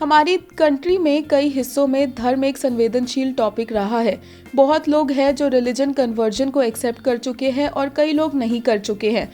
हमारी कंट्री में कई हिस्सों में धर्म एक संवेदनशील टॉपिक रहा है। बहुत लोग हैं जो रिलीजन कन्वर्जन को एक्सेप्ट कर चुके हैं और कई लोग नहीं कर चुके हैं।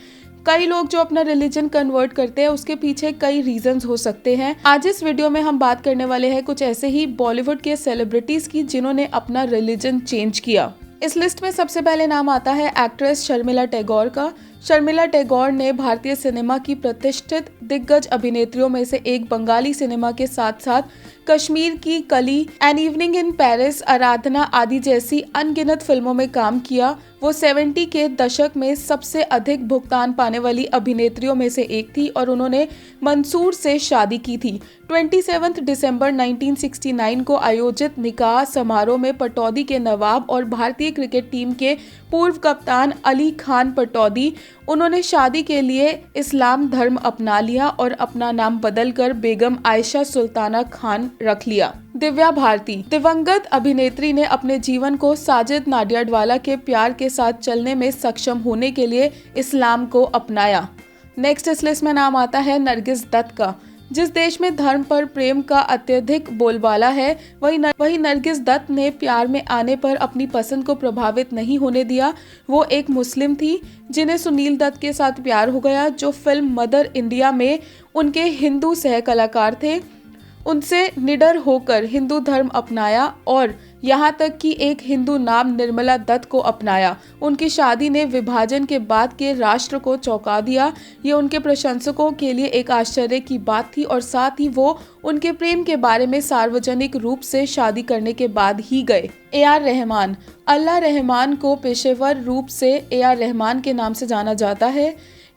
कई लोग जो अपना रिलीजन कन्वर्ट करते हैं उसके पीछे कई रीजंस हो सकते हैं। आज इस वीडियो में हम बात करने वाले हैं कुछ ऐसे ही बॉलीवुड के सेलिब्रिटीज की जिन्होंने अपना रिलीजन चेंज किया। इस लिस्ट में सबसे पहले नाम आता है एक्ट्रेस शर्मिला टैगोर का। शर्मिला टैगोर ने भारतीय सिनेमा की प्रतिष्ठित दिग्गज अभिनेत्रियों में से एक बंगाली सिनेमा के साथ साथ कश्मीर की कली, एन इवनिंग इन पेरिस, आराधना आदि जैसी अनगिनत फिल्मों में काम किया। वो 70 के दशक में सबसे अधिक भुगतान पाने वाली अभिनेत्रियों में से एक थी और उन्होंने मंसूर से शादी की थी। 27 दिसंबर 1969 को आयोजित निकाह समारोह में पटौदी के नवाब और भारतीय क्रिकेट टीम के पूर्व कप्तान अली खान पटौदी, उन्होंने शादी के लिए इस्लाम धर्म अपना लिया और अपना नाम बदलकर बेगम आयशा सुल्ताना खान रख लिया। दिव्या भारती, दिवंगत अभिनेत्री ने अपने जीवन को साजिद नाडियाडवाला के प्यार के साथ चलने में सक्षम होने के लिए इस्लाम को अपनाया। नेक्स्ट इस लिस्ट में नाम आता है नरगिस दत्त का। जिस देश में धर्म पर प्रेम का अत्यधिक बोलबाला है, वही नरगिस दत्त ने प्यार में आने पर अपनी पसंद को प्रभावित नहीं होने दिया। वो एक मुस्लिम थी जिन्हें सुनील दत्त के साथ प्यार हो गया, जो फिल्म मदर इंडिया में उनके हिंदू सह कलाकार थे। उनसे निडर होकर हिंदू धर्म अपनाया और यहाँ तक कि एक हिंदू नाम निर्मला दत्त को अपनाया। उनकी शादी ने विभाजन के बाद के राष्ट्र को चौंका दिया। ये उनके प्रशंसकों के लिए एक आश्चर्य की बात थी और साथ ही वो उनके प्रेम के बारे में सार्वजनिक रूप से शादी करने के बाद ही गए। ए.आर. रहमान, अल्लाह रहमान को पेशेवर रूप से ए.आर. रहमान के नाम से जाना जाता है।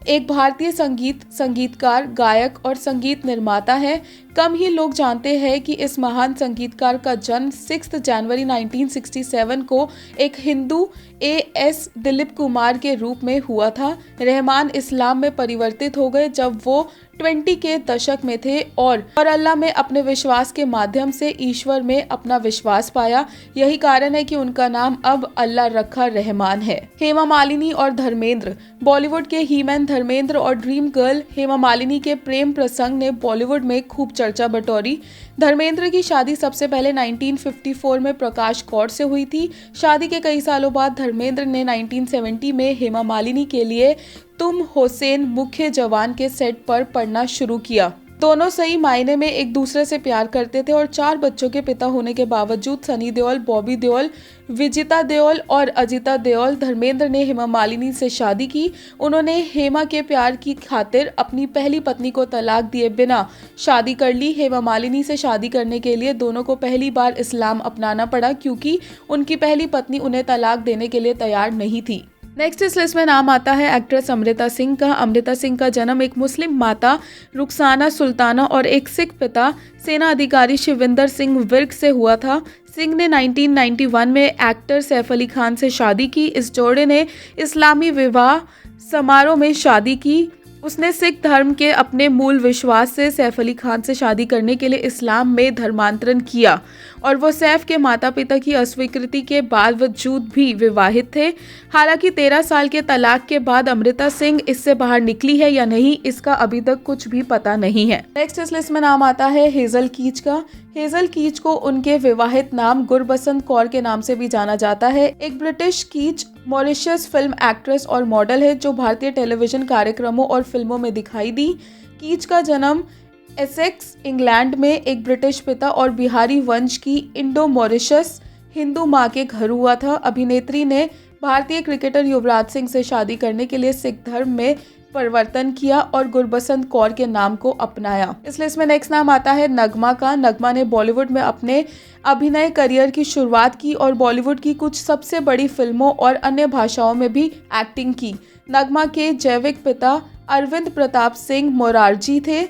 एक भारतीय संगीतकार, गायक और संगीत निर्माता है। कम ही लोग जानते हैं कि इस महान संगीतकार का जन्म 6 जनवरी 1967 को एक हिंदू ए.एस. दिलीप कुमार के रूप में हुआ था। रहमान इस्लाम में परिवर्तित हो गए जब वो 20 के दशक में थे और अल्लाह में अपने विश्वास के माध्यम से ईश्वर में अपना विश्वास पाया। यही कारण है कि उनका नाम अब अल्लाह रखा रहमान है। हेमा मालिनी और धर्मेंद्र, बॉलीवुड के हीमैन धर्मेंद्र और ड्रीम गर्ल हेमा मालिनी के प्रेम प्रसंग ने बॉलीवुड में खूब चर्चा बटोरी। धर्मेंद्र की शादी सबसे पहले 1954 में प्रकाश कौर से हुई थी। शादी के कई सालों बाद धर्मेंद्र ने 1970 में हेमा मालिनी के लिए तुम हुसैन मुख्य जवान के सेट पर पढ़ना शुरू किया। दोनों सही मायने में एक दूसरे से प्यार करते थे और 4 बच्चों के पिता होने के बावजूद सनी देओल, बॉबी देओल, विजिता देओल और अजिता देओल, धर्मेंद्र ने हेमा मालिनी से शादी की। उन्होंने हेमा के प्यार की खातिर अपनी पहली पत्नी को तलाक दिए बिना शादी कर ली। हेमा मालिनी से शादी करने के लिए दोनों को पहली बार इस्लाम अपनाना पड़ा क्योंकि उनकी पहली पत्नी उन्हें तलाक देने के लिए तैयार नहीं थी। नेक्स्ट इस लिस्ट में नाम आता है एक्ट्रेस अमृता सिंह का। अमृता सिंह का जन्म एक मुस्लिम माता रुखसाना सुल्ताना और एक सिख पिता सेना अधिकारी शिविंदर सिंह विर्क से हुआ था। सिंह ने 1991 में एक्टर सैफ अली खान से शादी की। इस जोड़े ने इस्लामी विवाह समारोह में शादी की। उसने सिख धर्म के अपने मूल विश्वास से सैफ अली खान से शादी करने के लिए इस्लाम में धर्मांतरण किया और वो सैफ के माता पिता की अस्वीकृति के बावजूद भी विवाहित थे। हालांकि 13 साल के तलाक के बाद अमृता सिंह इससे बाहर निकली है या नहीं, इसका अभी तक कुछ भी पता नहीं है। नेक्स्ट इस लिस्ट में नाम आता है हेजल कीच का। हेजल कीच को उनके विवाहित नाम गुरबसंत कौर के नाम से भी जाना जाता है। एक ब्रिटिश कीच मॉरिशस फिल्म एक्ट्रेस और मॉडल है जो भारतीय टेलीविजन कार्यक्रमों और फिल्मों में दिखाई दी। कीच का जन्म एसेक्स, इंग्लैंड में एक ब्रिटिश पिता और बिहारी वंश की इंडो मॉरिशस हिंदू मां के घर हुआ था। अभिनेत्री ने भारतीय क्रिकेटर युवराज सिंह से शादी करने के लिए सिख धर्म में परिवर्तन किया और गुरबसंत कौर के नाम को अपनाया। इस लिस्ट में नेक्स्ट नाम आता है नगमा का। नगमा ने बॉलीवुड में अपने अभिनय करियर की शुरुआत की और बॉलीवुड की कुछ सबसे बड़ी फिल्मों और अन्य भाषाओं में भी एक्टिंग की। नगमा के जैविक पिता अरविंद प्रताप सिंह मोरारजी थे,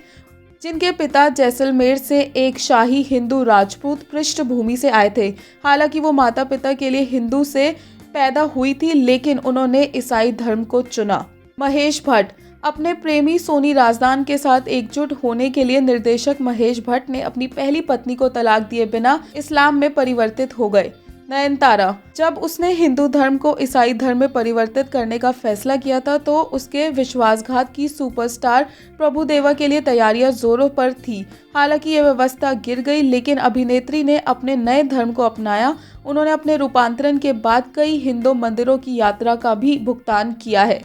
जिनके पिता जैसलमेर से एक शाही हिंदू राजपूत पृष्ठभूमि से आए थे। हालांकि वो माता पिता के लिए हिंदू से पैदा हुई थी लेकिन उन्होंने ईसाई धर्म को चुना। महेश भट्ट, अपने प्रेमी सोनी राजदान के साथ एकजुट होने के लिए निर्देशक महेश भट्ट ने अपनी पहली पत्नी को तलाक दिए बिना इस्लाम में परिवर्तित हो गए। नयनतारा, जब उसने हिंदू धर्म को ईसाई धर्म में परिवर्तित करने का फैसला किया था तो उसके विश्वासघात की सुपरस्टार प्रभुदेवा के लिए तैयारियां जोरों पर थी। हालांकि ये व्यवस्था गिर गई, लेकिन अभिनेत्री ने अपने नए धर्म को अपनाया। उन्होंने अपने रूपांतरण के बाद कई हिंदू मंदिरों की यात्रा का भी भुगतान किया है।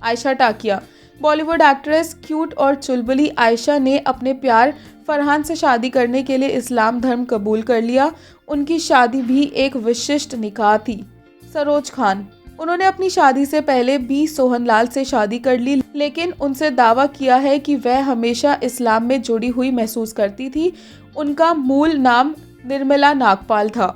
आयशा टाकिया, बॉलीवुड एक्ट्रेस, क्यूट और चुलबुली आयशा ने अपने प्यार फरहान से शादी करने के लिए इस्लाम धर्म कबूल कर लिया। उनकी शादी भी एक विशिष्ट निकाह थी। सरोज खान, उन्होंने अपनी शादी से पहले बी सोहनलाल से शादी कर ली, लेकिन उनसे दावा किया है कि वह हमेशा इस्लाम में जुड़ी हुई महसूस करती थी। उनका मूल नाम निर्मला नागपाल था।